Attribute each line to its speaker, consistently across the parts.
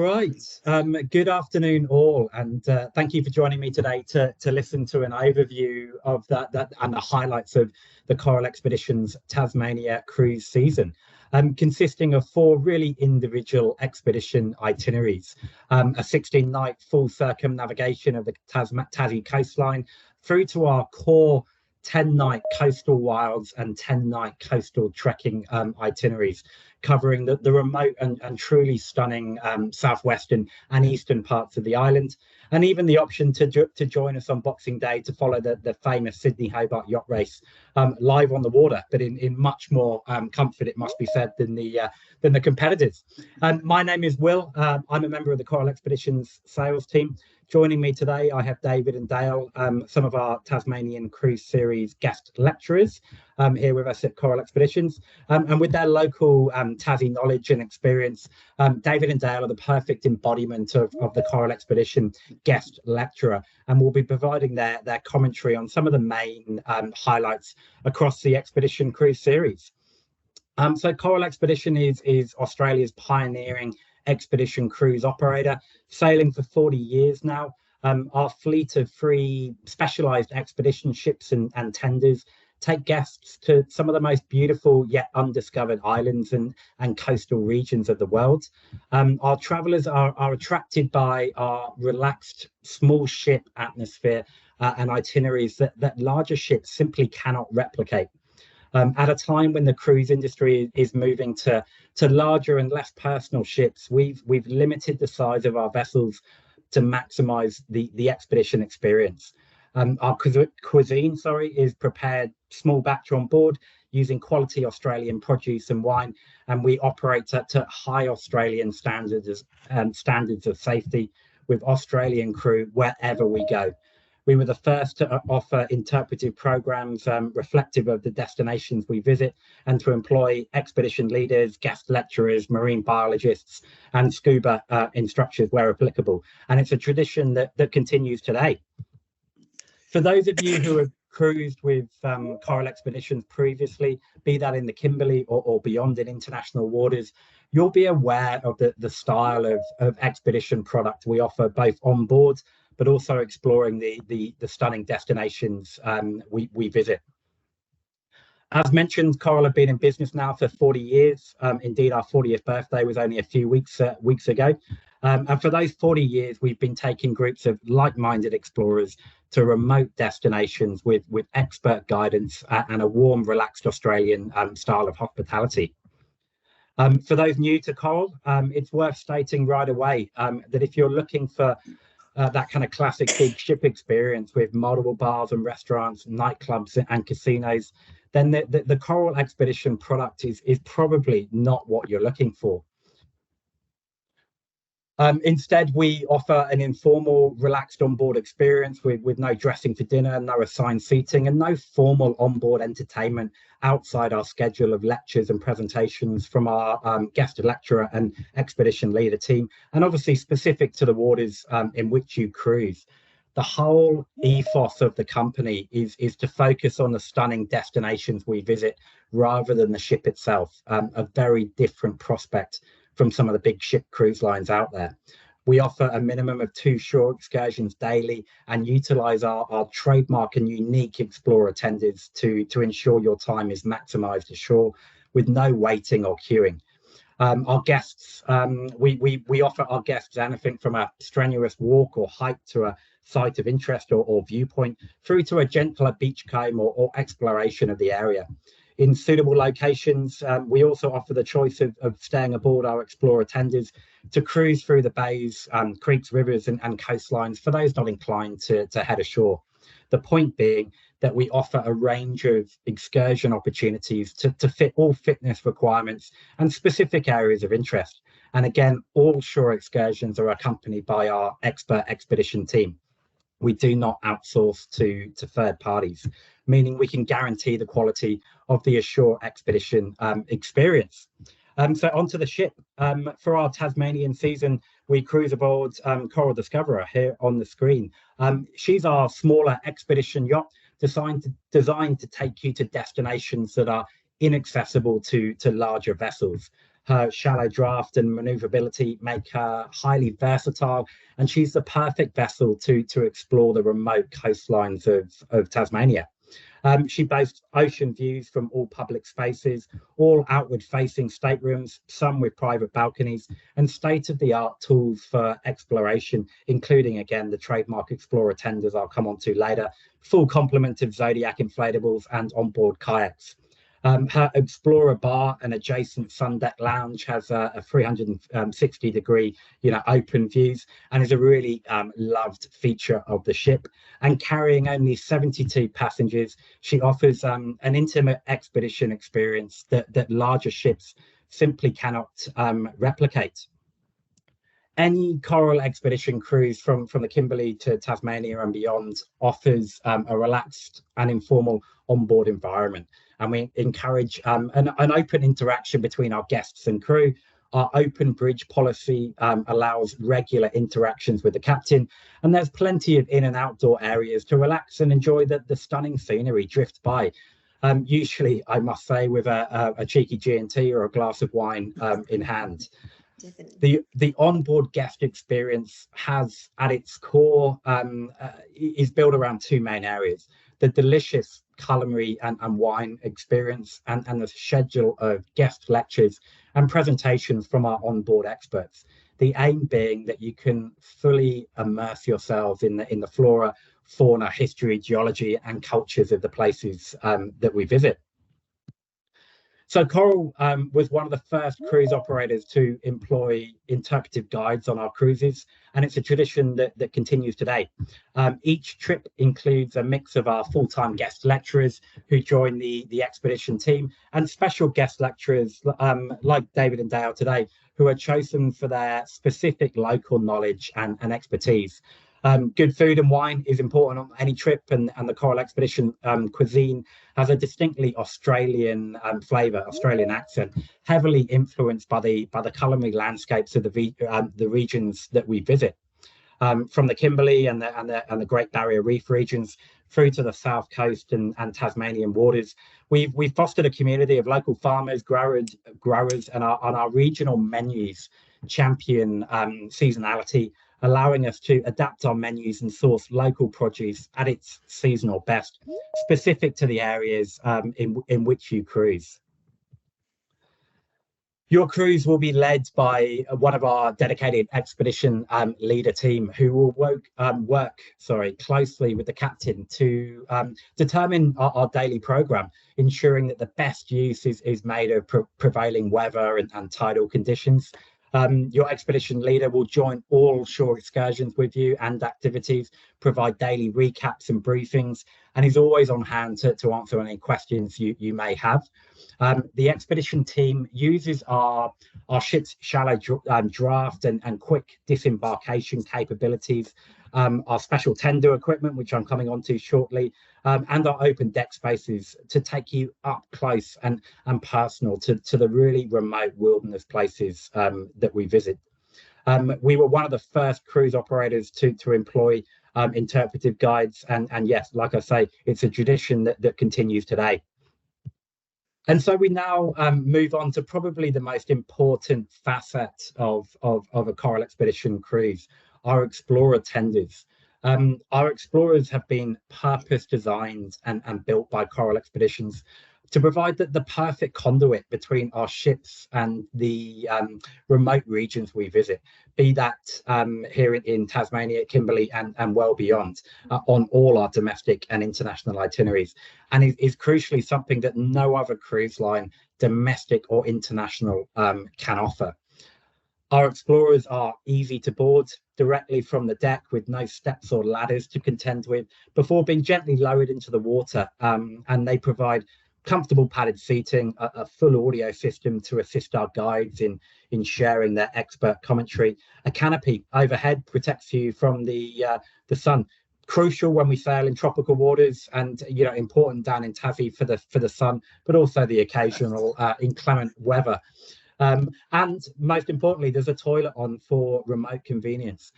Speaker 1: right. Good afternoon, all, and thank you for joining me today to listen to an overview of that and the highlights of the Coral Expedition's Tasmania cruise season, consisting of four really individual expedition itineraries: a 16-night full circumnavigation of the Tassie coastline through to our core 10-night coastal wilds and 10-night coastal trekking itineraries, covering the remote and truly stunning southwestern and eastern parts of the island, and even the option to join us on Boxing Day to follow the famous Sydney Hobart yacht race live on the water, but in much more comfort, it must be said, than the competitors. My name is Will. I'm a member of the Coral Expedition's sales team. Joining me today, I have David and Dale, some of our Tasmanian Cruise Series guest lecturers, here with us at Coral Expeditions. And with their local Tassie knowledge and experience, David and Dale are the perfect embodiment of the Coral Expedition guest lecturer, and will be providing their commentary on some of the main highlights across the Expedition Cruise Series. So Coral Expedition is Australia's pioneering expedition cruise operator, sailing for 40 years now. Our fleet of 3 specialized expedition ships and tenders take guests to some of the most beautiful yet undiscovered islands and coastal regions of the world. Our travelers are attracted by our relaxed small ship atmosphere and itineraries that larger ships simply cannot replicate. At a time when the cruise industry is moving to larger and less personal ships, we've limited the size of our vessels to maximize the expedition experience. Our cuisine, is prepared small batch on board using quality Australian produce and wine, and we operate at high Australian standards of safety with Australian crew wherever we go. We were the first to offer interpretive programs reflective of the destinations we visit, and to employ expedition leaders, guest lecturers, marine biologists, and scuba instructors where applicable. And it's a tradition that continues today. For those of you who have cruised with Coral Expeditions previously, be that in the Kimberley or beyond in international waters, you'll be aware of the style of expedition product we offer both on board, but also exploring the stunning destinations we visit. As mentioned, Coral have been in business now for 40 years. Indeed, our 40th birthday was only a few weeks ago. And for those 40 years, we've been taking groups of like-minded explorers to remote destinations with expert guidance and a warm, relaxed Australian style of hospitality. For those new to Coral, it's worth stating right away that if you're looking for that kind of classic big ship experience with multiple bars and restaurants, nightclubs and casinos, then the Coral Expedition product is probably not what you're looking for. Instead, we offer an informal, relaxed onboard experience with no dressing for dinner, no assigned seating, and no formal onboard entertainment outside our schedule of lectures and presentations from our guest lecturer and expedition leader team, and obviously specific to the waters in which you cruise. The whole ethos of the company is to focus on the stunning destinations we visit rather than the ship itself, a very different prospect from some of the big ship cruise lines out there. We offer a minimum of 2 shore excursions daily and utilize our trademark and unique explorer tenders to ensure your time is maximized ashore with no waiting or queuing. Our guests, we offer our guests anything from a strenuous walk or hike to a site of interest or viewpoint, through to a gentler beachcomb or exploration of the area. In suitable locations, we also offer the choice of staying aboard our explorer tenders to cruise through the bays, creeks, rivers and coastlines for those not inclined to head ashore. The point being that we offer a range of excursion opportunities to fit all fitness requirements and specific areas of interest. And again, all shore excursions are accompanied by our expert expedition team. We do not outsource to third parties, meaning we can guarantee the quality of the ashore expedition experience. So onto the ship. For our Tasmanian season, we cruise aboard Coral Discoverer here on the screen. She's our smaller expedition yacht designed to take you to destinations that are inaccessible to larger vessels. Her shallow draft and maneuverability make her highly versatile, and she's the perfect vessel to explore the remote coastlines of Tasmania. She boasts ocean views from all public spaces, all outward facing staterooms, some with private balconies, and state of the art tools for exploration, including, again, the trademark Explorer tenders I'll come on to later, full complement of Zodiac inflatables, and onboard kayaks. Her Explorer bar and adjacent sun deck lounge has a 360-degree, open views, and is a really loved feature of the ship. And carrying only 72 passengers, she offers an intimate expedition experience that larger ships simply cannot replicate. Any coral expedition cruise from the Kimberley to Tasmania and beyond offers a relaxed and informal onboard environment. And we encourage an open interaction between our guests and crew. Our open bridge policy allows regular interactions with the captain, and there's plenty of in and outdoor areas to relax and enjoy the stunning scenery drift by. Usually, I must say, with a cheeky G&T or a glass of wine in hand. The onboard guest experience has at its core is built around two main areas: the delicious culinary and wine experience, and the schedule of guest lectures and presentations from our onboard experts. The aim being that you can fully immerse yourselves in the flora, fauna, history, geology, and cultures of the places that we visit. So Coral was one of the first cruise operators to employ interpretive guides on our cruises, and it's a tradition that continues today. Each trip includes a mix of our full-time guest lecturers who join the expedition team, and special guest lecturers like David and Dale today, who are chosen for their specific local knowledge and expertise. Good food and wine is important on any trip, and the Coral Expedition cuisine has a distinctly Australian flavour, Australian accent, heavily influenced by the culinary landscapes of the regions that we visit. From the Kimberley and the Great Barrier Reef regions through to the South Coast and Tasmanian waters, we've fostered a community of local farmers, growers, and our regional menus champion seasonality, allowing us to adapt our menus and source local produce at its seasonal best, specific to the areas in which you cruise. Your cruise will be led by one of our dedicated expedition leader team, who will work closely with the captain to determine our daily program, ensuring that the best use is made of prevailing weather and tidal conditions. Your expedition leader will join all shore excursions with you and activities, provide daily recaps and briefings, and is always on hand to answer any questions you may have. The expedition team uses our ship's shallow draft and quick disembarkation capabilities, our special tender equipment, which I'm coming on to shortly, and our open deck spaces to take you up close and personal to the really remote wilderness places that we visit. We were one of the first cruise operators to employ interpretive guides, and yes, like I say, it's a tradition that continues today. And so we now move on to probably the most important facet of a Coral Expedition cruise, our Explorer tenders. Our Explorers have been purpose designed and built by Coral Expeditions to provide the perfect conduit between our ships and the remote regions we visit, be that here in Tasmania, Kimberley, and well beyond, on all our domestic and international itineraries. And it is crucially something that no other cruise line, domestic or international, can offer. Our Explorers are easy to board directly from the deck with no steps or ladders to contend with before being gently lowered into the water, and they provide comfortable padded seating, a full audio system to assist our guides in sharing their expert commentary. A canopy overhead protects you from the sun, crucial when we sail in tropical waters, and important down in Tassie for the sun, but also the occasional inclement weather. And most importantly, there's a toilet on for remote convenience.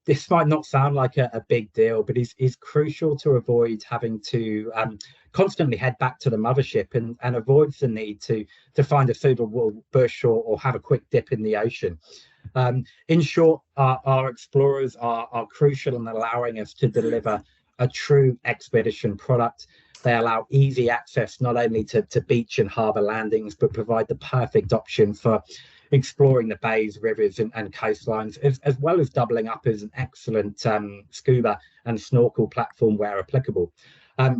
Speaker 1: this might not sound like a big deal, but is crucial to avoid having to constantly head back to the mothership, and avoids the need to find a suitable bush or have a quick dip in the ocean. In short, our explorers are crucial in allowing us to deliver a true expedition product. They allow easy access not only to beach and harbour landings, but provide the perfect option for exploring the bays, rivers, and coastlines, as well as doubling up as an excellent scuba and snorkel platform where applicable.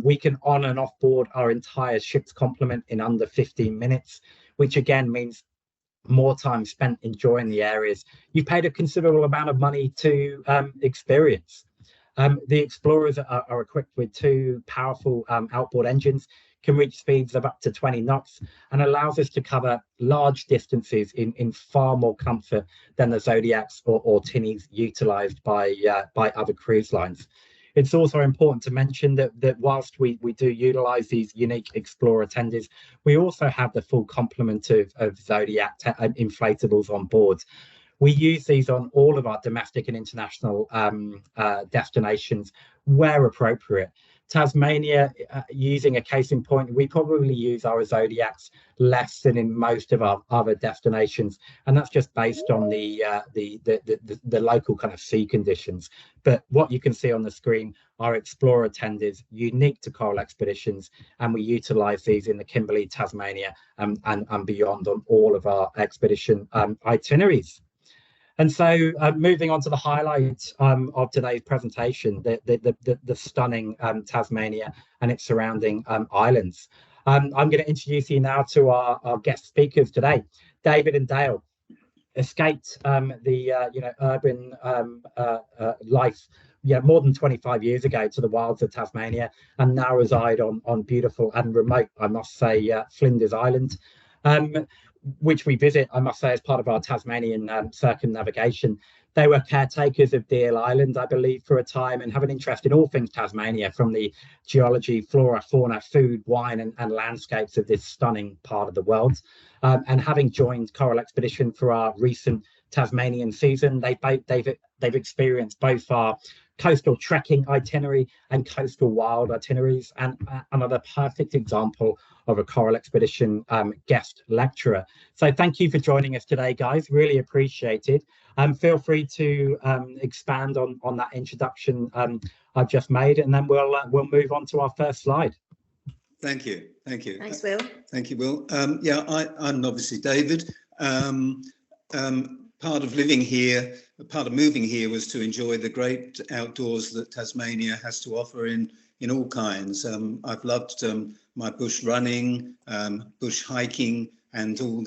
Speaker 1: We can on and off board our entire ship's complement in under 15 minutes, which again means more time spent enjoying the areas you've paid a considerable amount of money to experience. The Explorers are equipped with two powerful outboard engines, can reach speeds of up to 20 knots, and allows us to cover large distances in far more comfort than the Zodiacs or Tinnies utilised by other cruise lines. It's also important to mention that whilst we do utilise these unique Explorer tenders, we also have the full complement of Zodiac inflatables on board. We use these on all of our domestic and international destinations where appropriate. Tasmania, using a case in point, we probably use our Zodiacs less than in most of our other destinations, and that's just based on the local kind of sea conditions. But what you can see on the screen are Explorer tenders unique to Coral Expeditions, and we utilise these in the Kimberley, Tasmania, and beyond on all of our expedition itineraries. And so, moving on to the highlight of today's presentation, the stunning Tasmania and its surrounding islands. I'm going to introduce you now to our guest speakers today, David and Dale. Escaped the urban life more than 25 years ago to the wilds of Tasmania, and now reside on beautiful and remote, I must say, Flinders Island. Which we visit, I must say, as part of our Tasmanian circumnavigation. They were caretakers of Deal Island, I believe, for a time, and have an interest in all things Tasmania, from the geology, flora, fauna, food, wine, and landscapes of this stunning part of the world. And having joined Coral Expedition for our recent Tasmanian season, they've experienced both our coastal trekking itinerary and coastal wild itineraries, and another perfect example of a Coral Expedition guest lecturer. So thank you for joining us today, guys. Really appreciate it. Feel free to expand on that introduction I've just made, and then we'll move on to our first slide.
Speaker 2: Thank you. Thank you.
Speaker 3: Thanks, Will.
Speaker 2: Thank you, Will. I'm obviously David. Part of living here, part of moving here, was to enjoy the great outdoors that Tasmania has to offer in all kinds. I've loved my bush running, bush hiking, and all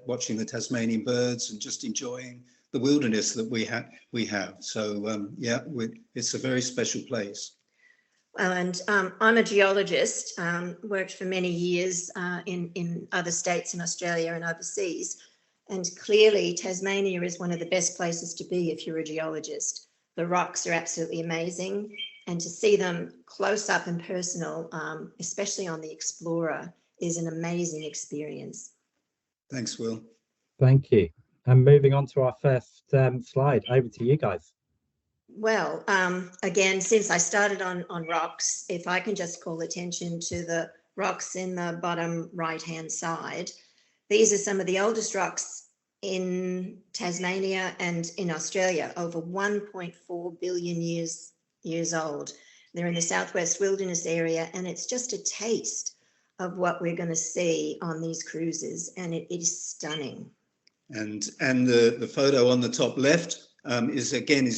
Speaker 2: watching the Tasmanian birds and just enjoying the wilderness that we have. So it's a very special place.
Speaker 3: Well, and I'm a geologist, worked for many years in other states in Australia and overseas. And clearly, Tasmania is one of the best places to be if you're a geologist. The rocks are absolutely amazing. And to see them close up and personal, especially on the Explorer, is an amazing experience.
Speaker 2: Thanks, Will.
Speaker 1: Thank you. And moving on to our first slide, over to you guys.
Speaker 3: Well, again, since I started on rocks, if I can just call attention to the rocks in the bottom right-hand side. These are some of the oldest rocks in Tasmania and in Australia, over 1.4 billion years old. They're in the southwest wilderness area, and it's just a taste of what we're going to see on these cruises, and it is stunning.
Speaker 2: And the photo on the top left is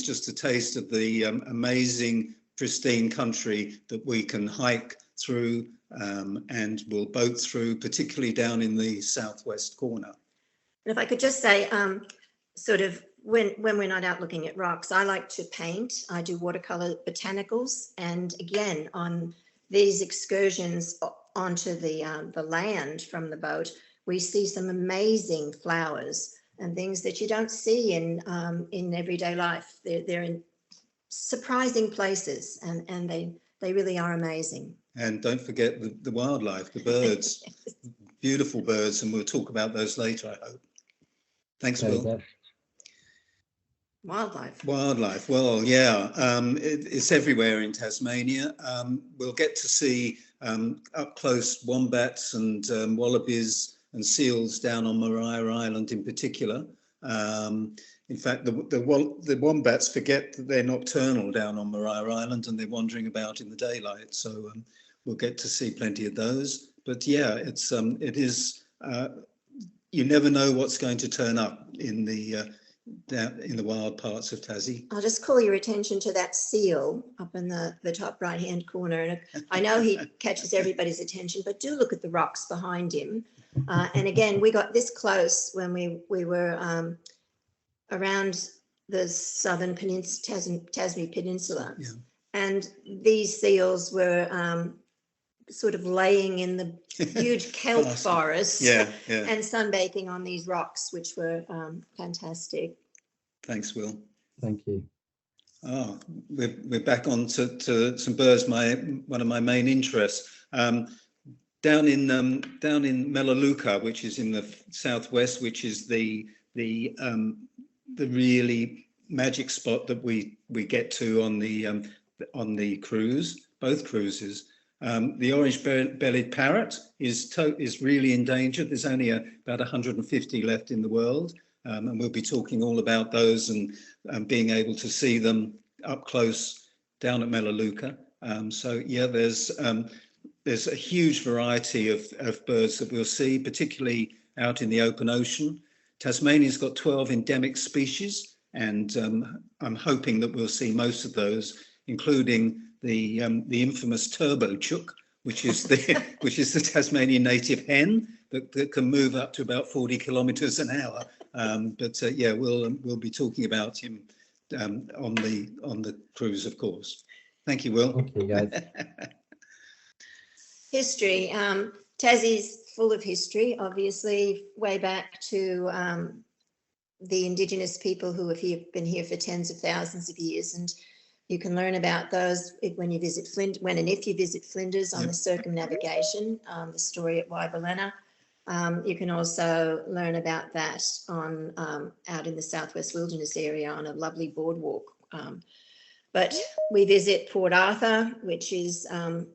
Speaker 2: just a taste of the amazing pristine country that we can hike through and will boat through, particularly down in the southwest corner.
Speaker 3: And if I could just say, sort of when we're not out looking at rocks, I like to paint. I do watercolor botanicals, and again, on these excursions onto the land from the boat, we see some amazing flowers and things that you don't see in everyday life. They're in surprising places, and they really are amazing.
Speaker 2: And don't forget the wildlife, the birds, beautiful birds, and we'll talk about those later, I hope. Thanks, Will.
Speaker 3: Wildlife.
Speaker 2: Well, yeah, it's everywhere in Tasmania. We'll get to see up close wombats and wallabies and seals down on Maria Island in particular. In fact, the wombats forget that they're nocturnal down on Maria Island and they're wandering about in the daylight. So we'll get to see plenty of those. But yeah, it is. You never know what's going to turn up in the wild parts of Tassie.
Speaker 3: I'll just call your attention to that seal up in the top right-hand corner. And I know he catches everybody's attention, but do look at the rocks behind him. And again, we got this close when we were around the southern Tasmania Peninsula.
Speaker 2: Yeah.
Speaker 3: And these seals were sort of laying in the huge kelp forest and sunbaking on these rocks, which were fantastic.
Speaker 2: Thanks, Will.
Speaker 1: Thank you.
Speaker 2: Oh, we're back on to some birds. One of my main interests. Down in Melaleuca, which is in the southwest, which is the really magic spot that we get to on the cruise, both cruises. The orange-bellied parrot is really endangered. There's only about 150 left in the world, and we'll be talking all about those and being able to see them up close down at Melaleuca. So yeah, there's a huge variety of birds that we'll see, particularly out in the open ocean. Tasmania's got 12 endemic species, and I'm hoping that we'll see most of those, including the infamous turbo chook, which is the Tasmanian native hen that can move up to about 40 kilometres an hour. Yeah, we'll be talking about him on the cruise, of course. Thank you, Will.
Speaker 1: Thank you, guys.
Speaker 3: History. Tassie's full of history, obviously, way back to the Indigenous people who have been here for tens of thousands of years, and you can learn about those when you visit when and if you visit Flinders on the circumnavigation, the story at Waibelena. You can also learn about that on out in the Southwest Wilderness area on a lovely boardwalk. But we visit Port Arthur, which is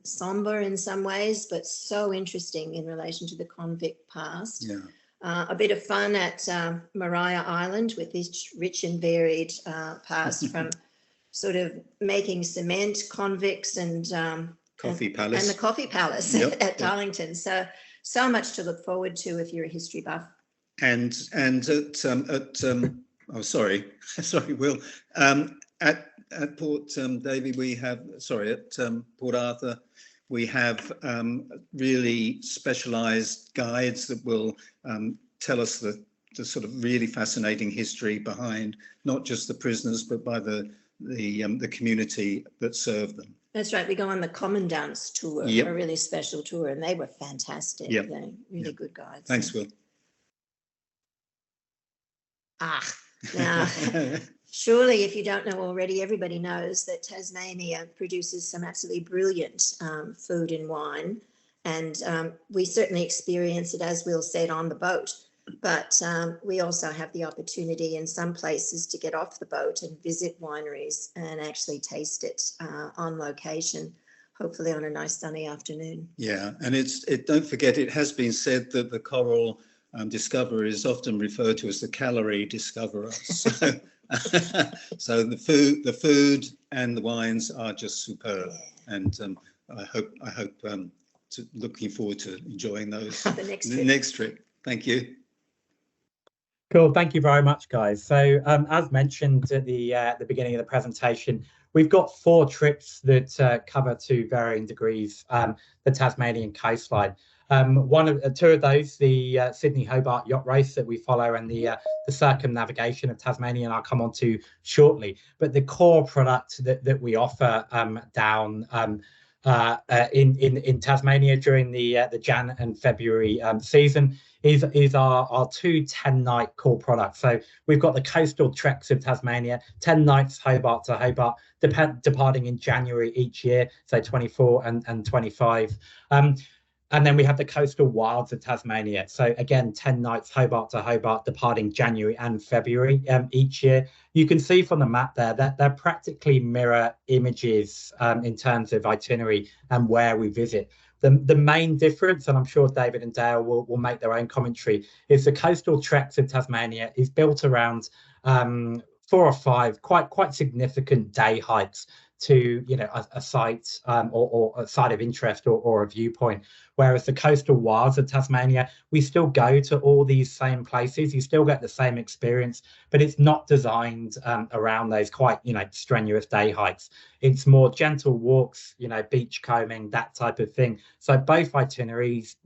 Speaker 3: somber in some ways, but so interesting in relation to the convict past.
Speaker 2: Yeah.
Speaker 3: A bit of fun at Maria Island with this rich and varied past from sort of making cement, convicts, and
Speaker 2: Coffee Palace.
Speaker 3: and the Coffee Palace at Darlington. So much to look forward to if you're a history buff.
Speaker 2: And sorry, Will. At Port Davey, we have at Port Arthur, we have really specialised guides that will tell us the sort of really fascinating history behind not just the prisoners, but by the community that served them.
Speaker 3: That's right. We go on the Commandant's tour, a really special tour, and they were fantastic.
Speaker 2: Yep.
Speaker 3: They're really good guides.
Speaker 2: Thanks, Will.
Speaker 3: Now, surely if you don't know already, everybody knows that Tasmania produces some absolutely brilliant food and wine, and we certainly experience it, as Will said, on the boat. But we also have the opportunity in some places to get off the boat and visit wineries and actually taste it on location, hopefully on a nice sunny afternoon. Yeah,
Speaker 2: and don't forget, it has been said that the coral discoverer is often referred to as the calorie discoverer. So, so the food and the wines are just superb, and I hope looking forward to enjoying those the next trip. Thank you.
Speaker 1: Cool. Thank you very much, guys. So as mentioned at the beginning of the presentation, we've got 4 trips that cover to varying degrees the Tasmanian coastline. 2 of those, the Sydney Hobart yacht race that we follow, and the circumnavigation of Tasmania, and I'll come on to shortly. But the core product that we offer down in Tasmania during the Jan and February season is our 2 10-night core products. So we've got the coastal treks of Tasmania, 10 nights Hobart to Hobart, departing in January each year, so 24 and 25. And then we have the coastal wilds of Tasmania. So again, 10 nights, Hobart to Hobart, departing January and February each year. You can see from the map there that they're practically mirror images in terms of itinerary and where we visit. The main difference, and I'm sure David and Dale will make their own commentary, is the coastal treks of Tasmania is built around 4 or 5 quite significant day hikes to a site or a site of interest or a viewpoint. Whereas the coastal wilds of Tasmania, we still go to all these same places. You still get the same experience, but it's not designed around those quite strenuous day hikes. It's more gentle walks, beach combing, that type of thing. So both itineraries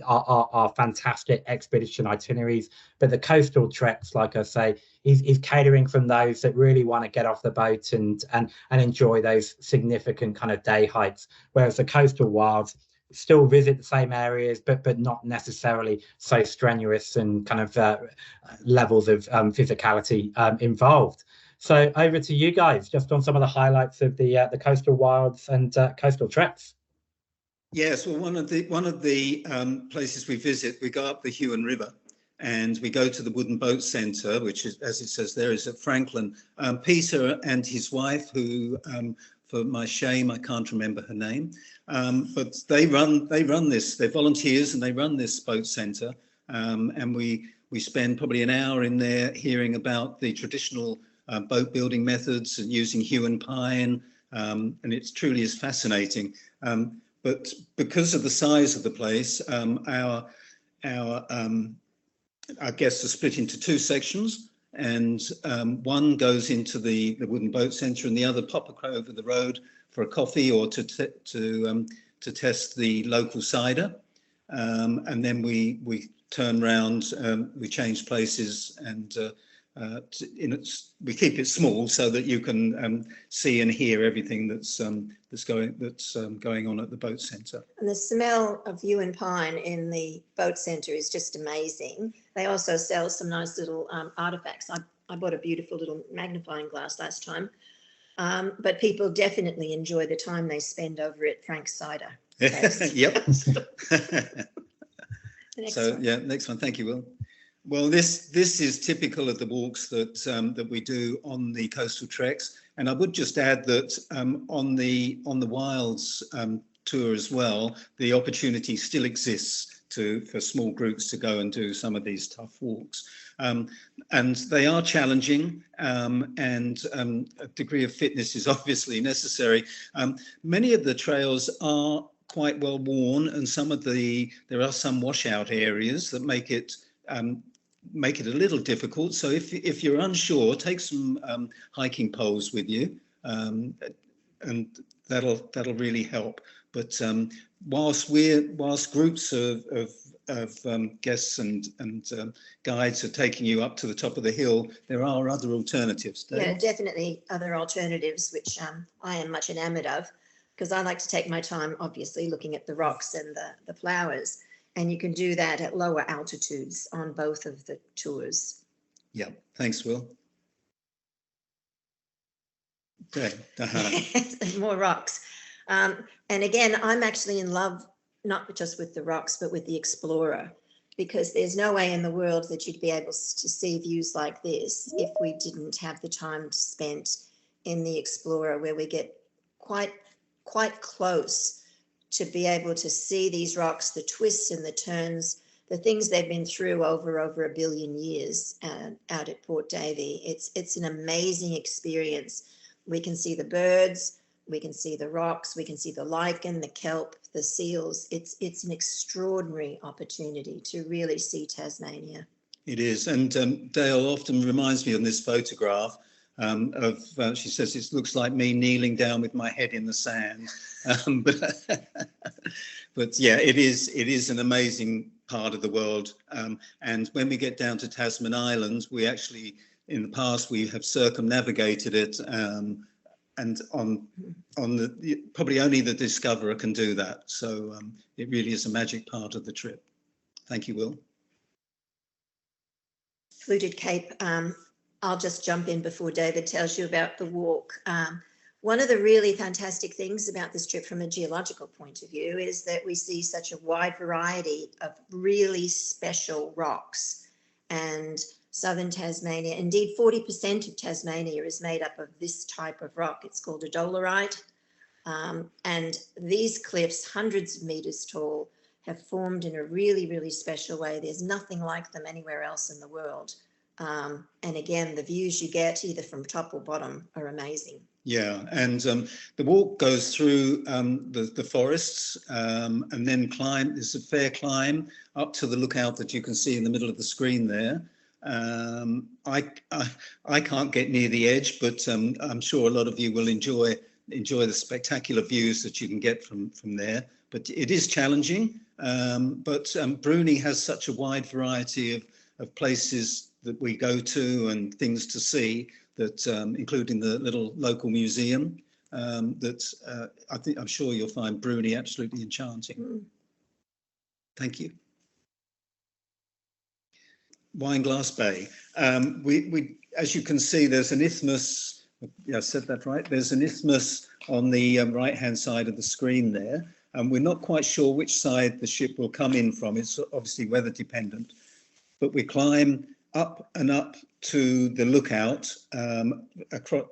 Speaker 1: are fantastic expedition itineraries, but the coastal treks, like I say, is catering from those that really want to get off the boat and enjoy those significant kind of day hikes. Whereas the coastal wilds still visit the same areas, but not necessarily so strenuous and kind of levels of physicality involved. So over to you guys, just on some of the highlights of the coastal wilds and coastal treks.
Speaker 2: Yes, well, one of the places we visit, we go up the Huon River, and we go to the Wooden Boat Centre, which is, as it says there, is at Franklin. Peter and his wife, who, for my shame, I can't remember her name, but they run this. They're volunteers and they run this boat centre, and we spend probably an hour in there hearing about the traditional boat building methods and using Huon pine, and it truly is fascinating. But because of the size of the place, our guests are split into 2 sections, and one goes into the Wooden Boat Centre, and the other pop over the road for a coffee or to test the local cider, and then we turn round, we change places, and we keep it small so that you can see and hear everything that's going on at the boat centre.
Speaker 3: And the smell of Huon pine in the boat centre is just amazing. They also sell some nice little artefacts. I bought a beautiful little magnifying glass last time, but people definitely enjoy the time they spend over at Frank's Cider.
Speaker 2: Yep. So yeah, next one. Thank you, Will. Well, this is typical of the walks that we do on the coastal treks, and I would just add that on the Wilds tour as well, the opportunity still exists for small groups to go and do some of these tough walks, and they are challenging, and a degree of fitness is obviously necessary. Many of the trails are quite well worn, and there are some washout areas that make it a little difficult. So if you're unsure, take some hiking poles with you, and that'll really help. But whilst groups of guests and guides are taking you up to the top of the hill, there are other alternatives. Dave?
Speaker 3: Yeah, definitely other alternatives, which I am much enamored of, because I like to take my time, obviously, looking at the rocks and the flowers. And you can do that at lower altitudes on both of the tours.
Speaker 2: Yeah, thanks, Will. Okay.
Speaker 3: More rocks. And again, I'm actually in love, not just with the rocks, but with the Explorer, because there's no way in the world that you'd be able to see views like this if we didn't have the time spent in the Explorer, where we get quite close to be able to see these rocks, the twists and the turns, the things they've been through over 1 billion years out at Port Davey. It's an amazing experience. We can see the birds, we can see the rocks, we can see the lichen, the kelp, the seals. It's an extraordinary opportunity to really see Tasmania.
Speaker 2: It is, and Dale often reminds me on this photograph she says it looks like me kneeling down with my head in the sand, but yeah, it is an amazing part of the world, and when we get down to Tasman Island, we actually, in the past, we have circumnavigated it, and on the probably only the Discoverer can do that, so it really is a magic part of the trip. Thank you, Will.
Speaker 3: Fluted Cape. I'll just jump in before David tells you about the walk. One of the really fantastic things about this trip from a geological point of view is that we see such a wide variety of really special rocks. And southern Tasmania, indeed 40% of Tasmania is made up of this type of rock. It's called a dolerite. And these cliffs, hundreds of meters tall, have formed in a really, really special way. There's nothing like them anywhere else in the world. And again, the views you get either from top or bottom are amazing.
Speaker 2: Yeah, and the walk goes through the forests and then there's a fair climb up to the lookout that you can see in the middle of the screen there. I can't get near the edge, but I'm sure a lot of you will enjoy the spectacular views that you can get from there. But it is challenging, but Bruni has such a wide variety of places that we go to and things to see, that including the little local museum, that I'm sure you'll find Bruni absolutely enchanting. Thank you. Wineglass Bay. We as you can see, there's an isthmus. Yeah, I said that right. There's an isthmus on the right-hand side of the screen there, and we're not quite sure which side the ship will come in from. It's obviously weather dependent, but we climb up and up to the lookout. Across,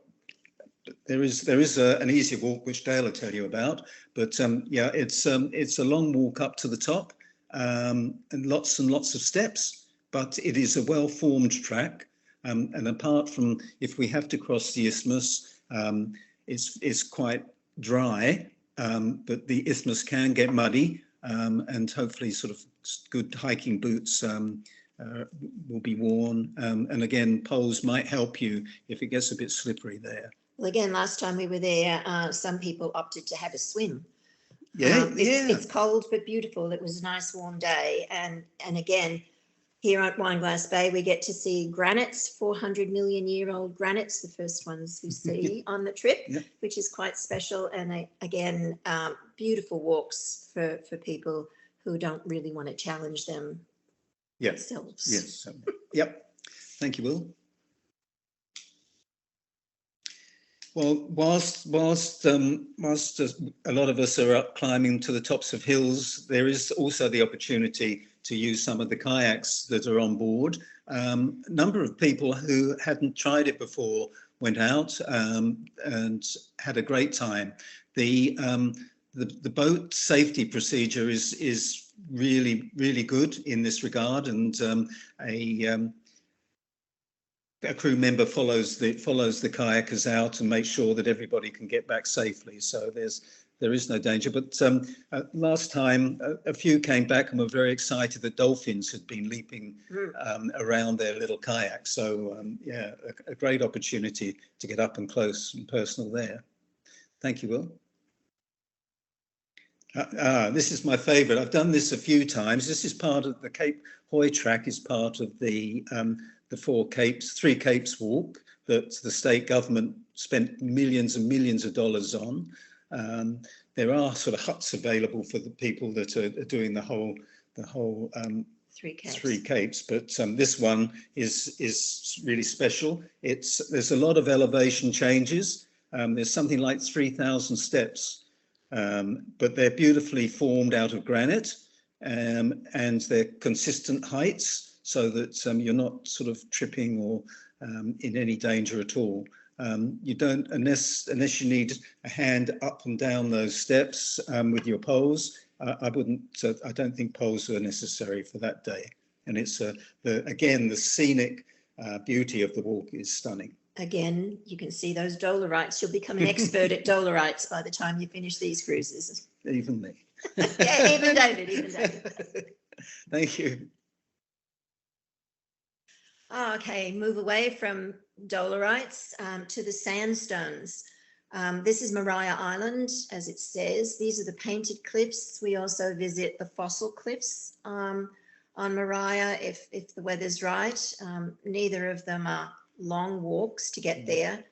Speaker 2: there is an easier walk which Dale will tell you about, but yeah, it's a long walk up to the top, and lots of steps, but it is a well-formed track. And apart from if we have to cross the isthmus, it's quite dry, but the isthmus can get muddy, and hopefully sort of good hiking boots will be worn. And again, poles might help you if it gets a bit slippery there.
Speaker 3: Well, again, last time we were there, some people opted to have a swim.
Speaker 2: Yeah,
Speaker 3: it's cold but beautiful. It was a nice warm day, and again, here at Wineglass Bay, we get to see granites, 400 million year old granites, the first ones we see on the trip, which is quite special. And again, beautiful walks for people who don't really want to challenge them themselves.
Speaker 2: Yes. Yep. Thank you, Will. Well, whilst a lot of us are up climbing to the tops of hills, there is also the opportunity to use some of the kayaks that are on board. A number of people who hadn't tried it before went out and had a great time. The boat safety procedure is really good in this regard, and a crew member follows the kayakers out and makes sure that everybody can get back safely. So there is no danger. But last time, a few came back and were very excited that dolphins had been leaping around their little kayaks. So yeah, a great opportunity to get up and close and personal there. Thank you, Will. This is my favourite. I've done this a few times. This is part of the Cape Hoy track. Is part of the Three Capes walk that the state government spent millions and millions of dollars on. There are sort of huts available for the people that are doing the whole Three Capes, but this one is really special. There's a lot of elevation changes. There's something like 3,000 steps. But they're beautifully formed out of granite, and they're consistent heights, so that you're not sort of tripping or in any danger at all. You don't, unless you need a hand up and down those steps with your poles. I don't think poles are necessary for that day. And it's again, the scenic beauty of the walk is stunning.
Speaker 3: Again, you can see those dolerites. You'll become an expert at dolerites by the time you finish these cruises.
Speaker 2: Even me.
Speaker 3: Yeah, even David.
Speaker 2: Thank you.
Speaker 3: Okay, move away from dolerites to the sandstones. This is Maria Island, as it says. These are the painted cliffs. We also visit the fossil cliffs on Maria if the weather's right. Neither of them are long walks to get there.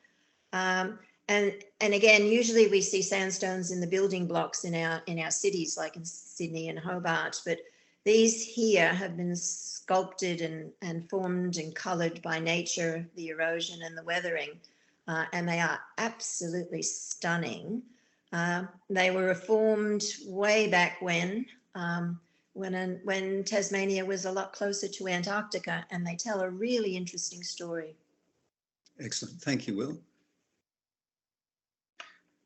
Speaker 3: And again, usually we see sandstones in the building blocks in our cities, like in Sydney and Hobart, but these here have been sculpted and formed and coloured by nature, the erosion and the weathering. and they are absolutely stunning. They were reformed way back when Tasmania was a lot closer to Antarctica, and they tell a really interesting story.
Speaker 2: Excellent. Thank you, Will.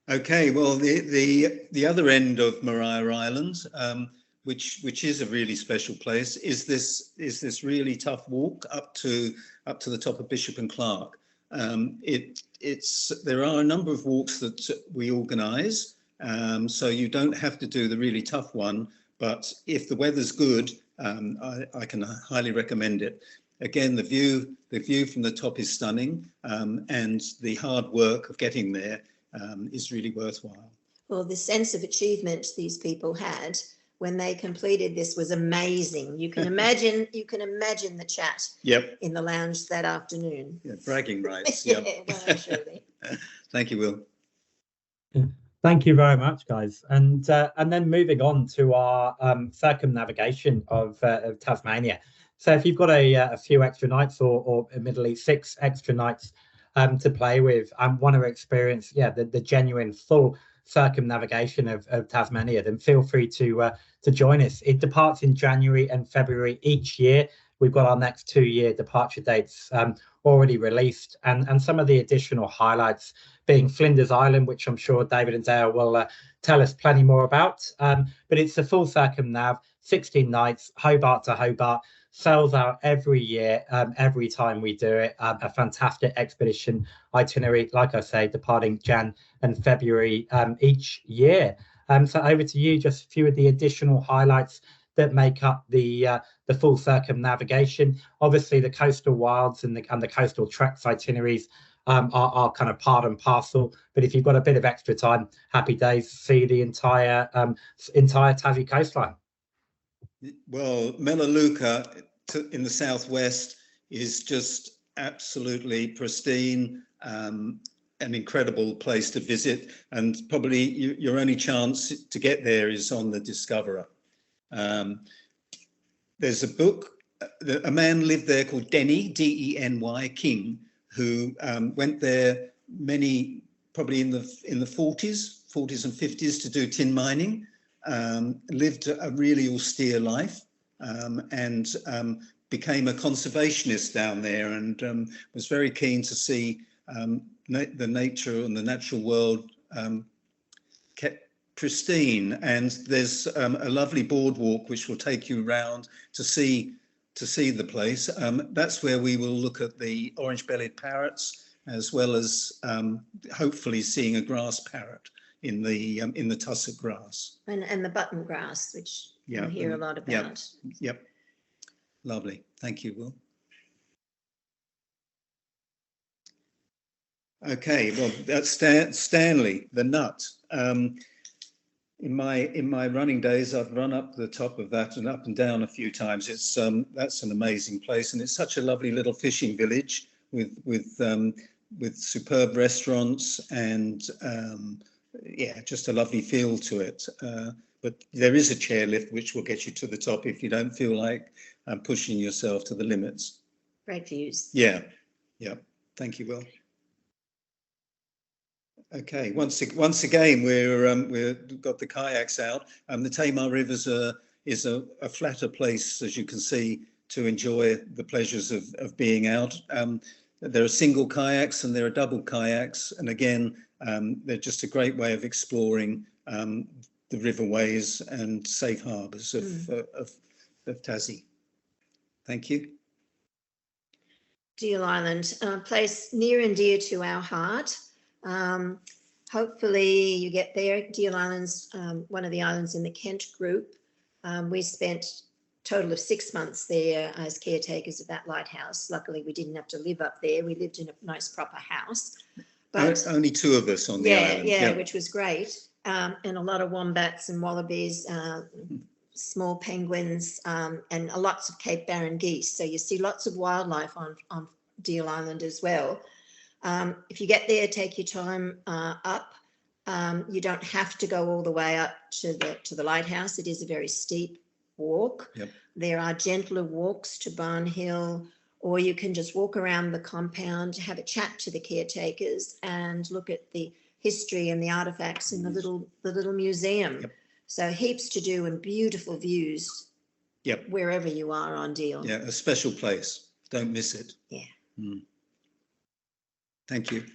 Speaker 2: Okay, well, the other end of Maria Island, which is a really special place, is this really tough walk up to the top of Bishop and Clark. There are a number of walks that we organise, so you don't have to do the really tough one. But if the weather's good, I can highly recommend it. Again, the view from the top is stunning, and the hard work of getting there is really worthwhile.
Speaker 3: Well, the sense of achievement these people had when they completed this was amazing. You can imagine the chat in the lounge that afternoon.
Speaker 2: Yeah, bragging rights.
Speaker 3: Yeah, well, surely.
Speaker 2: Thank you, Will.
Speaker 1: Thank you very much, guys. And then moving on to our circumnavigation of Tasmania. So if you've got a few extra nights, or admittedly 6 extra nights to play with, and want to experience the genuine full circumnavigation of Tasmania, then feel free to join us. It departs in January and February each year. We've got our next 2-year departure dates already released, and some of the additional highlights being Flinders Island, which I'm sure David and Dale will tell us plenty more about. But it's a full circumnav, 16 nights, Hobart to Hobart, sells out every year, every time we do it. A fantastic expedition itinerary, like I say, departing Jan and February each year. So over to you, just a few of the additional highlights that make up the full circumnavigation. Obviously, the coastal wilds and the coastal treks itineraries are kind of part and parcel. But if you've got a bit of extra time, happy days to see the entire Tassie coastline.
Speaker 2: Well, Melaleuca in the southwest is just absolutely pristine, an incredible place to visit, and probably your only chance to get there is on the Discoverer. There's a book, a man lived there called Denny, D-E-N-Y, King, who went there probably in the 40s and 50s to do tin mining, lived a really austere life, and became a conservationist down there, and was very keen to see the nature and the natural world kept pristine. And there's a lovely boardwalk which will take you around to see the place. That's where we will look at the orange-bellied parrots, as well as hopefully seeing a grass parrot in the tussock grass
Speaker 3: and the button grass, which you hear a lot about.
Speaker 2: Yep. Lovely. Thank you, Will. Okay, well, that's Stanley, the nut. In my running days, I've run up the top of that and up and down a few times. It's that's an amazing place, and it's such a lovely little fishing village with superb restaurants and just a lovely feel to it. But there is a chairlift which will get you to the top if you don't feel like pushing yourself to the limits.
Speaker 3: Great views.
Speaker 2: Yeah. Thank you, Will. Okay, once again we've got the kayaks out. The Tamar River is a flatter place, as you can see, to enjoy the pleasures of being out. There are single kayaks and there are double kayaks, and again they're just a great way of exploring the riverways and safe harbours of Tassie. Thank you.
Speaker 3: Deal Island, a place near and dear to our heart. Hopefully you get there. Deal Island's one of the islands in the Kent group. We spent a total of 6 months there as caretakers of that lighthouse. Luckily, we didn't have to live up there. We lived in a nice proper house. But
Speaker 2: only 2 of us on the island.
Speaker 3: Yeah, which was great. And a lot of wombats and wallabies, small penguins, and lots of Cape Barren geese. So you see lots of wildlife on Deal Island as well. If you get there, take your time up. You don't have to go all the way up to the lighthouse. It is a very steep walk.
Speaker 2: Yep.
Speaker 3: There are gentler walks to Barn Hill or you can just walk around the compound, have a chat to the caretakers, and look at the history and the artifacts in the little museum.
Speaker 2: Yep.
Speaker 3: So heaps to do and beautiful views.
Speaker 2: Yep.
Speaker 3: Wherever you are on Deal.
Speaker 2: Yeah, a special place. Don't miss it.
Speaker 3: Yeah.
Speaker 2: Thank you.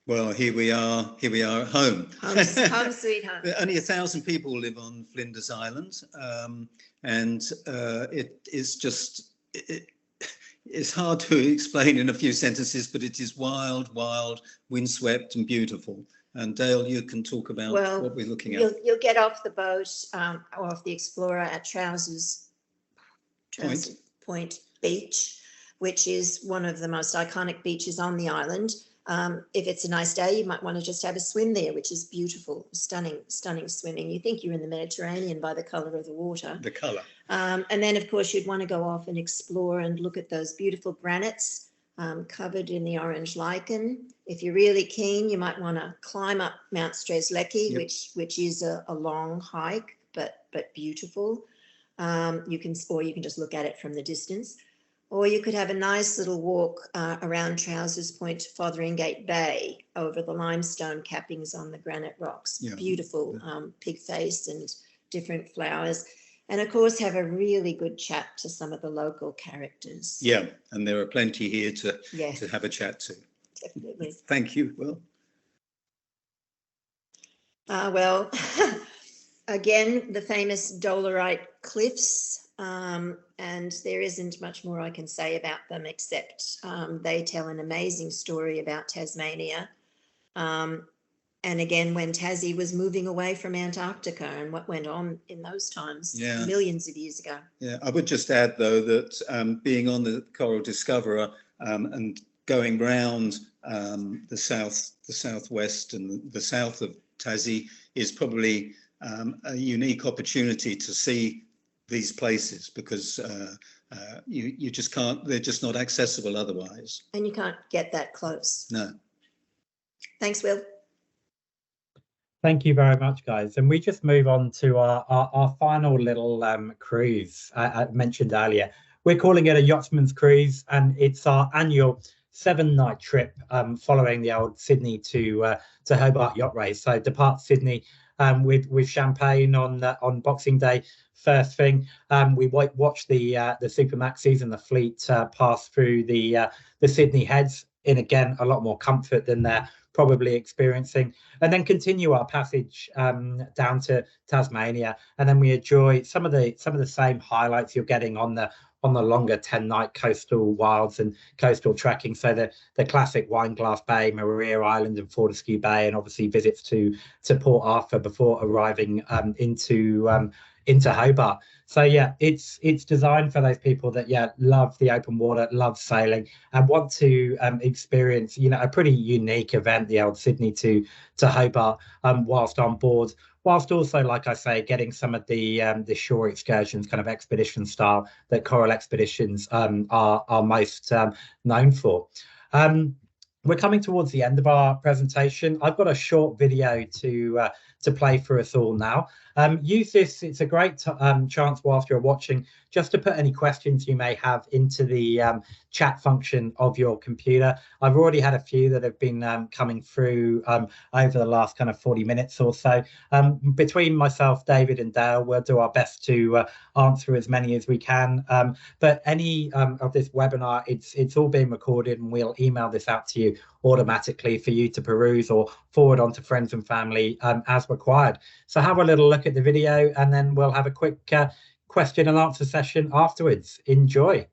Speaker 2: Well, here we are at home.
Speaker 3: Home sweet home.
Speaker 2: Only 1,000 people live on Flinders Island, and it is just, it's hard to explain in a few sentences, but it is wild, windswept and beautiful. And Dale, you can talk about what we're looking at.
Speaker 3: You'll get off the boat, or off the Explorer at Trousers Point Beach, which is one of the most iconic beaches on the island. If it's a nice day, you might want to just have a swim there, which is beautiful, stunning swimming. You think you're in the Mediterranean by the colour of the water.
Speaker 2: The colour.
Speaker 3: And then, of course, you'd want to go off and explore and look at those beautiful granites covered in the orange lichen. If you're really keen, you might want to climb up Mount Strzelecki, which is a long hike, but beautiful. You can just look at it from the distance. Or you could have a nice little walk around Trousers Point to Fotheringay Bay over the limestone cappings on the granite rocks. Yeah. Beautiful pig face and different flowers. And of course, have a really good chat to some of the local characters.
Speaker 2: Yeah, and there are plenty here to have a chat to.
Speaker 3: Definitely.
Speaker 2: Thank you.
Speaker 3: Well, again, the famous Dolerite cliffs. And there isn't much more I can say about them, except they tell an amazing story about Tasmania. And again, when Tassie was moving away from Antarctica and what went on in those times, millions of years ago. Yeah,
Speaker 2: I would just add, though, that being on the Coral Discoverer and going round the southwest and the south of Tassie is probably a unique opportunity to see these places, because you just can't, they're just not accessible otherwise.
Speaker 3: And you can't get that close.
Speaker 2: No.
Speaker 3: Thanks, Will.
Speaker 1: Thank you very much, guys. And we just move on to our final little cruise I mentioned earlier. We're calling it a Yachtsman's Cruise, and it's our annual 7-night trip following the old Sydney to Hobart yacht race. So depart Sydney with champagne on Boxing Day. First thing, we watch the Super Maxis and the fleet pass through the Sydney heads in, again, a lot more comfort than they're probably experiencing, and then continue our passage down to Tasmania, and then we enjoy some of the same highlights you're getting on the longer 10-night coastal wilds and coastal trekking. So the classic Wineglass Bay, Maria Island and Fortescue Bay, and obviously visits to Port Arthur before arriving into Hobart. So yeah, it's designed for those people that love the open water, love sailing, and want to experience a pretty unique event, the old Sydney to Hobart, whilst on board, whilst also, like I say, getting some of the shore excursions, kind of expedition style, that Coral Expeditions are most known for. We're coming towards the end of our presentation. I've got a short video to play for us all now. Use this, it's a great chance whilst you're watching, just to put any questions you may have into the chat function of your computer. I've already had a few that have been coming through over the last kind of 40 minutes or so. Between myself, David and Dale, we'll do our best to answer as many as we can. But any of this webinar, it's all being recorded, and we'll email this out to you automatically for you to peruse or forward on to friends and family as required. So have a little look at the video, and then we'll have a quick question and answer session afterwards. Enjoy.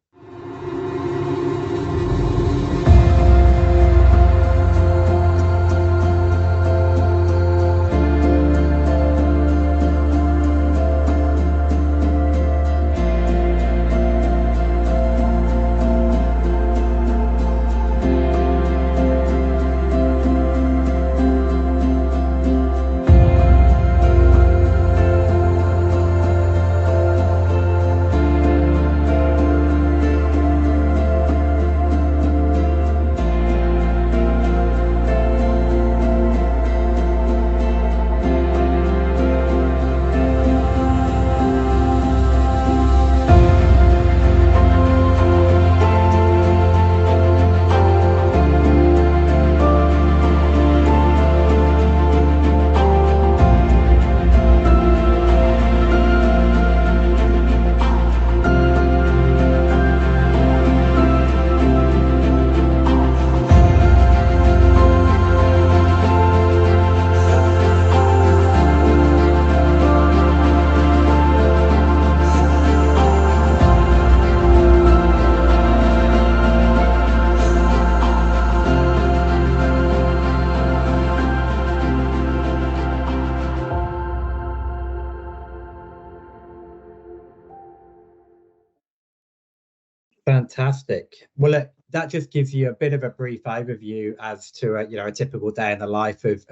Speaker 1: Fantastic. Well, look, that just gives you a bit of a brief overview as to a typical day in the life of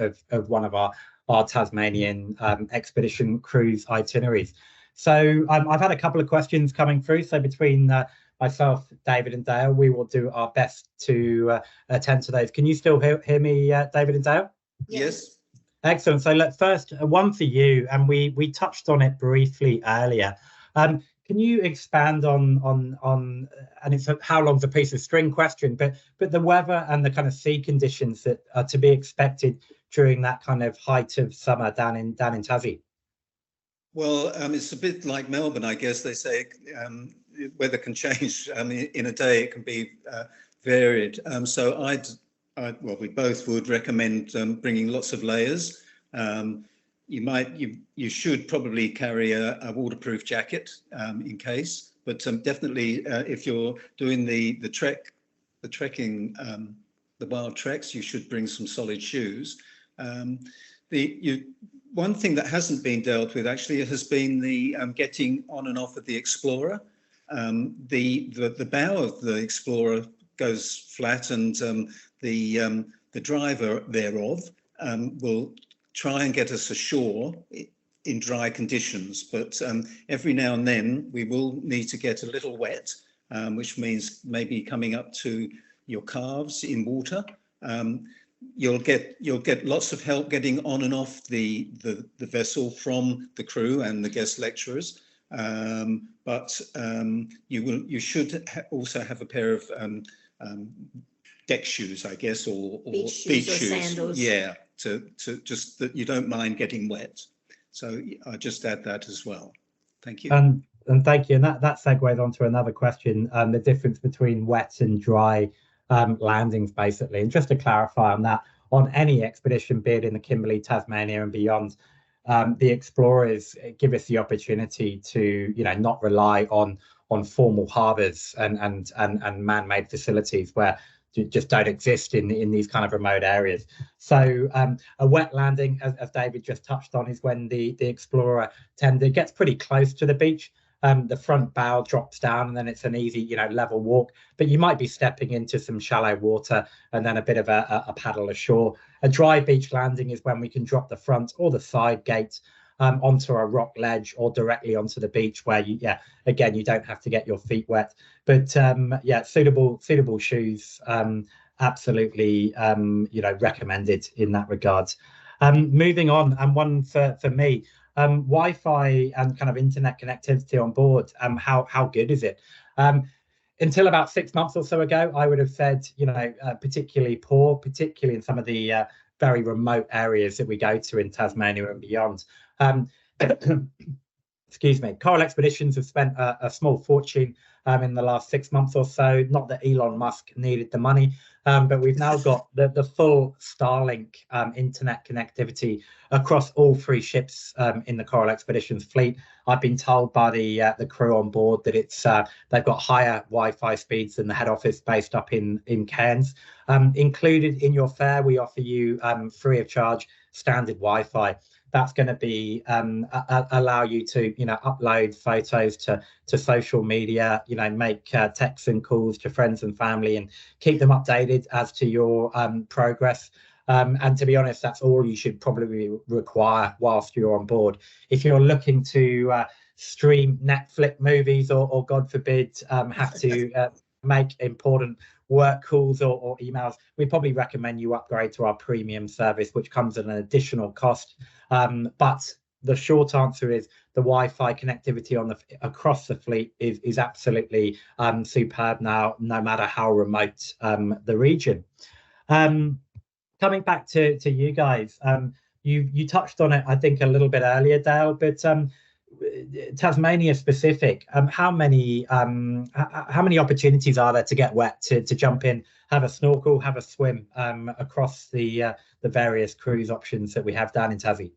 Speaker 1: one of our Tasmanian expedition cruise itineraries. So I've had a couple of questions coming through. So between myself, David, and Dale, we will do our best to attend to those. Can you still hear me, David and Dale?
Speaker 2: Yes.
Speaker 1: Excellent. So look, first one for you, and we touched on it briefly earlier. Can you expand on and it's how long's a piece of string question, but the weather and the kind of sea conditions that are to be expected during that kind of height of summer down in Tassie?
Speaker 2: Well, it's a bit like Melbourne, I guess. They say weather can change in a day. It can be varied. So we both would recommend bringing lots of layers. You should probably carry a waterproof jacket in case, but definitely if you're doing the trekking, the wild treks, you should bring some solid shoes. One thing that hasn't been dealt with actually has been the getting on and off of the Explorer. The bow of the Explorer goes flat, and the driver thereof will try and get us ashore in dry conditions, but every now and then we will need to get a little wet, which means maybe coming up to your calves in water. You'll get lots of help getting on and off the vessel from the crew and the guest lecturers, but you should also have a pair of deck shoes, I guess, or beach shoes,
Speaker 3: sandals.
Speaker 2: Yeah, to just that you don't mind getting wet. So I'll just add that as well. Thank you.
Speaker 1: And thank you. And that segues on to another question, the difference between wet and dry landings, basically. And just to clarify on that, on any expedition, be it in the Kimberley, Tasmania and beyond, the explorers give us the opportunity to, not rely on formal harbours and man-made facilities where just don't exist in these kind of remote areas. So a wet landing, as David just touched on, is when the explorer tender gets pretty close to the beach. The front bow drops down, and then it's an easy, level walk. But you might be stepping into some shallow water and then a bit of a paddle ashore. A dry beach landing is when we can drop the front or the side gate onto a rock ledge or directly onto the beach, where you don't have to get your feet wet. But suitable shoes, absolutely, recommended in that regard. Moving on, and one for me. Wi-Fi and kind of internet connectivity on board, how good is it? Until about 6 months or so ago, I would have said, particularly poor, particularly in some of the very remote areas that we go to in Tasmania and beyond. Excuse me. Coral Expeditions have spent a small fortune in the last 6 months or so. Not that Elon Musk needed the money, but we've now got the full Starlink internet connectivity across all 3 ships in the Coral Expeditions fleet. I've been told by the crew on board that they've got higher Wi-Fi speeds than the head office based up in Cairns. Included in your fare, we offer you free of charge standard Wi-Fi. That's going to be allow you to upload photos to social media, make texts and calls to friends and family, and keep them updated as to your progress. And to be honest, that's all you should probably require whilst you're on board. If you're looking to stream Netflix movies, or God forbid, have to make important work calls or emails, we probably recommend you upgrade to our premium service, which comes at an additional cost. But the short answer is the Wi-Fi connectivity across the fleet is absolutely superb now, no matter how remote the region. Coming back to you guys, you touched on it, I think, a little bit earlier, Dale, but Tasmania specific, how many opportunities are there to get wet, to jump in, have a snorkel, have a swim across the various cruise options that we have down in Tassie?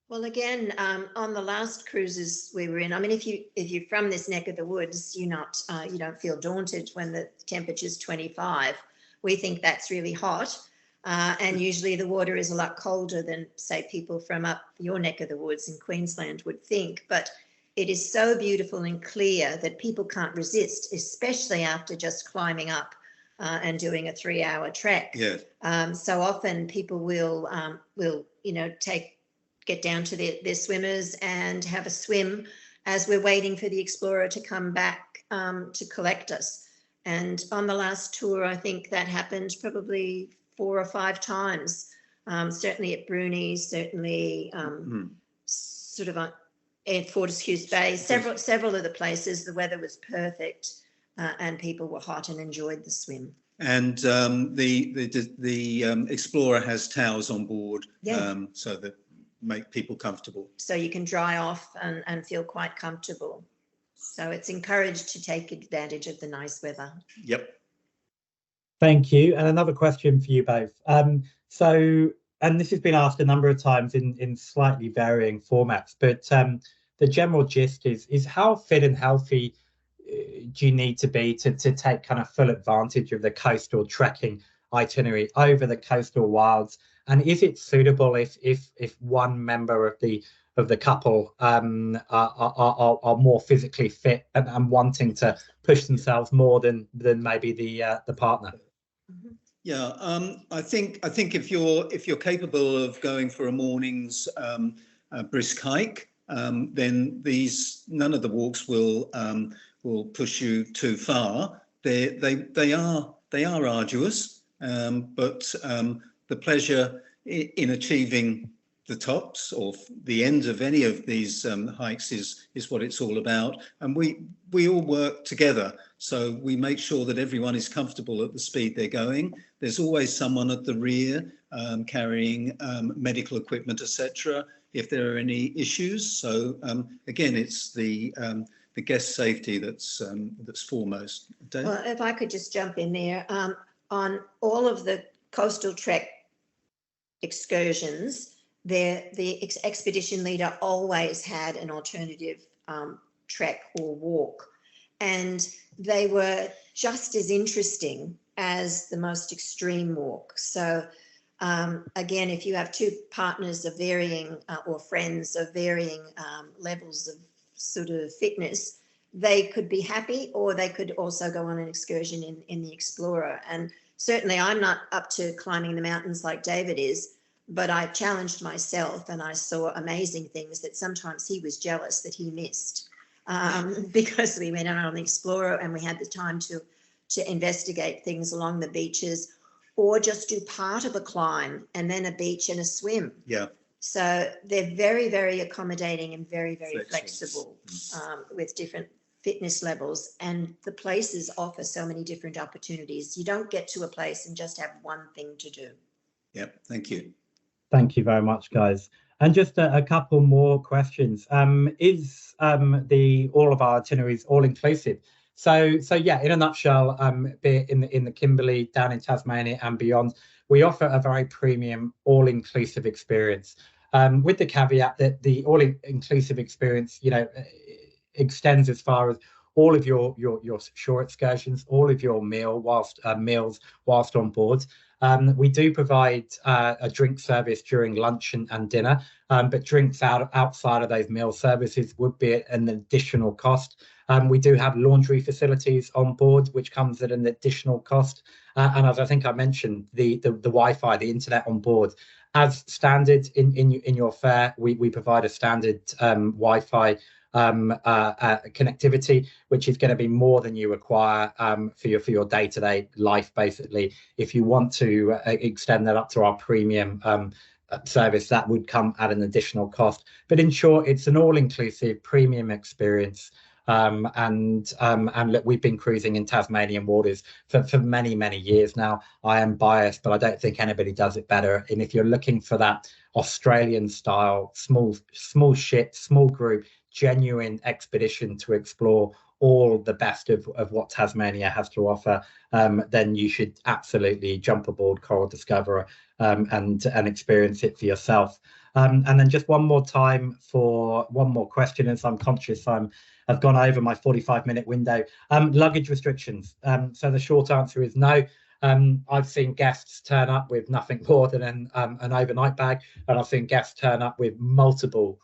Speaker 3: Well, again, on the last cruises we were in, I mean, if you're from this neck of the woods, you don't feel daunted when the temperature's 25. We think that's really hot. And usually the water is a lot colder than, say, people from up your neck of the woods in Queensland would think. But it is so beautiful and clear that people can't resist, especially after just climbing up and doing a 3-hour trek.
Speaker 2: Yes.
Speaker 3: So often people will get down to their swimmers and have a swim as we're waiting for the explorer to come back to collect us. And on the last tour, I think that happened probably 4 or 5 times. Certainly at Bruni, certainly sort of at Fortescue's Bay, several of the places, the weather was perfect and people were hot and enjoyed the swim.
Speaker 2: And the explorer has towels on board, so that make people comfortable.
Speaker 3: So you can dry off and feel quite comfortable. So it's encouraged to take advantage of the nice weather.
Speaker 2: Yep.
Speaker 1: Thank you. And another question for you both. And this has been asked a number of times in slightly varying formats, but the general gist is how fit and healthy do you need to be to take kind of full advantage of the coastal trekking itinerary over the coastal wilds? And is it suitable if one member of the couple are more physically fit and wanting to push themselves more than maybe the partner?
Speaker 2: Yeah, I think if you're capable of going for a morning's brisk hike, then none of the walks will push you too far. They are arduous, but the pleasure in achieving the tops or the end of any of these hikes is what it's all about. And we all work together, so we make sure that everyone is comfortable at the speed they're going. There's always someone at the rear carrying medical equipment, etc., if there are any issues. So again, it's the guest safety that's foremost. Dave?
Speaker 3: Well, if I could just jump in there, on all of the coastal trek excursions, the expedition leader always had an alternative trek or walk, and they were just as interesting as the most extreme walk. So again, if you have 2 partners of varying or friends of varying levels of sort of fitness, they could be happy, or they could also go on an excursion in the Explorer. And certainly I'm not up to climbing the mountains like David is, but I challenged myself and I saw amazing things that sometimes he was jealous that he missed because we went on the Explorer and we had the time to investigate things along the beaches, or just do part of a climb and then a beach and a swim.
Speaker 2: Yeah.
Speaker 3: So they're very, very accommodating and very, very flexible with different fitness levels, and the places offer so many different opportunities. You don't get to a place and just have one thing to do.
Speaker 2: Yep, thank you.
Speaker 1: Thank you very much, guys. And just a couple more questions. Is all of our itineraries all inclusive? So yeah, in a nutshell, be it in the Kimberley, down in Tasmania and beyond, we offer a very premium all-inclusive experience, with the caveat that the all-inclusive experience, extends as far as all of your shore excursions, all of your meals whilst on board. We do provide a drink service during lunch and dinner, but drinks outside of those meal services would be an additional cost. We do have laundry facilities on board, which comes at an additional cost. And as I think I mentioned, the Wi-Fi, the internet on board, as standard in your fare, we provide a standard Wi-Fi connectivity, which is going to be more than you require for your day-to-day life, basically. If you want to extend that up to our premium service, that would come at an additional cost. But in short, it's an all-inclusive premium experience. And look, we've been cruising in Tasmanian waters for many years now. I am biased, but I don't think anybody does it better. And if you're looking for that Australian style, small ship, small group, genuine expedition to explore all the best of what Tasmania has to offer, then you should absolutely jump aboard Coral Discoverer and experience it for yourself. And then just one more time for one more question, as I'm conscious I've gone over my 45-minute window. Luggage restrictions. So the short answer is no. I've seen guests turn up with nothing more than an overnight bag, and I've seen guests turn up with multiple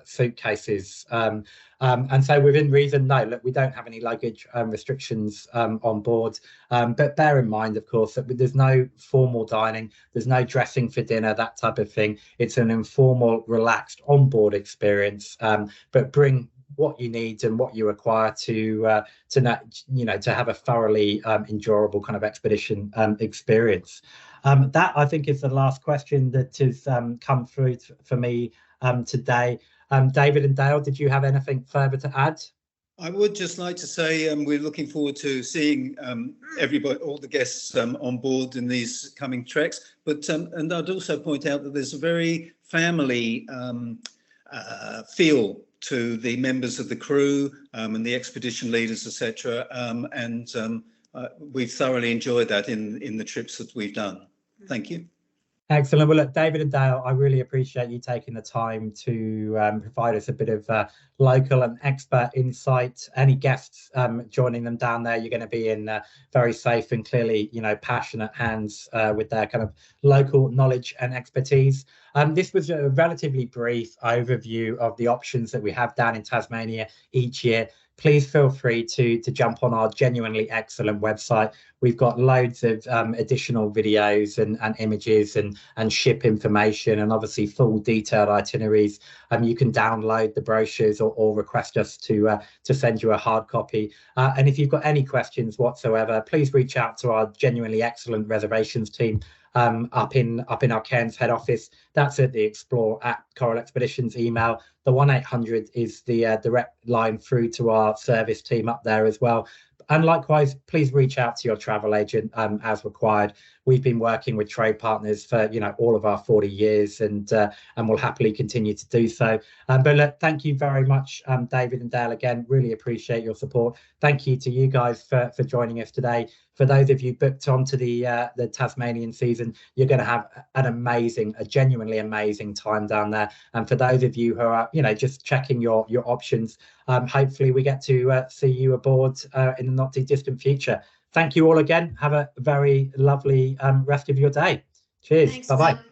Speaker 1: suitcases. And so within reason, no, look, we don't have any luggage restrictions on board. But bear in mind, of course, that there's no formal dining, there's no dressing for dinner, that type of thing. It's an informal, relaxed on-board experience. But bring what you need and what you require to have a thoroughly enjoyable kind of expedition experience. That, I think, is the last question that has come through for me today. David and Dale, did you have anything further to add?
Speaker 2: I would just like to say we're looking forward to seeing everybody, all the guests on board in these coming treks. But and I'd also point out that there's a very family feel to the members of the crew and the expedition leaders, etc. We've thoroughly enjoyed that in the trips that we've done. Thank you.
Speaker 1: Excellent. Well, look, David and Dale, I really appreciate you taking the time to provide us a bit of local and expert insight. Any guests joining them down there, you're going to be in very safe and clearly, passionate hands with their kind of local knowledge and expertise. This was a relatively brief overview of the options that we have down in Tasmania each year. Please feel free to jump on our genuinely excellent website. We've got loads of additional videos and images and ship information, and obviously full detailed itineraries. You can download the brochures or request us to send you a hard copy. And if you've got any questions whatsoever, please reach out to our genuinely excellent reservations team up in our Cairns head office. That's at the explore@Coral Expeditions email. The 1-800 is the direct line through to our service team up there as well. And likewise, please reach out to your travel agent as required. We've been working with trade partners for all of our 40 years, and we'll happily continue to do so. But look, thank you very much, David and Dale. Again, really appreciate your support. Thank you to you guys for joining us today. For those of you booked onto the Tasmanian season, you're going to have a genuinely amazing time down there. And for those of you who are just checking your options, hopefully we get to see you aboard in the not too distant future. Thank you all again. Have a very lovely rest of your day. Cheers. Bye-bye.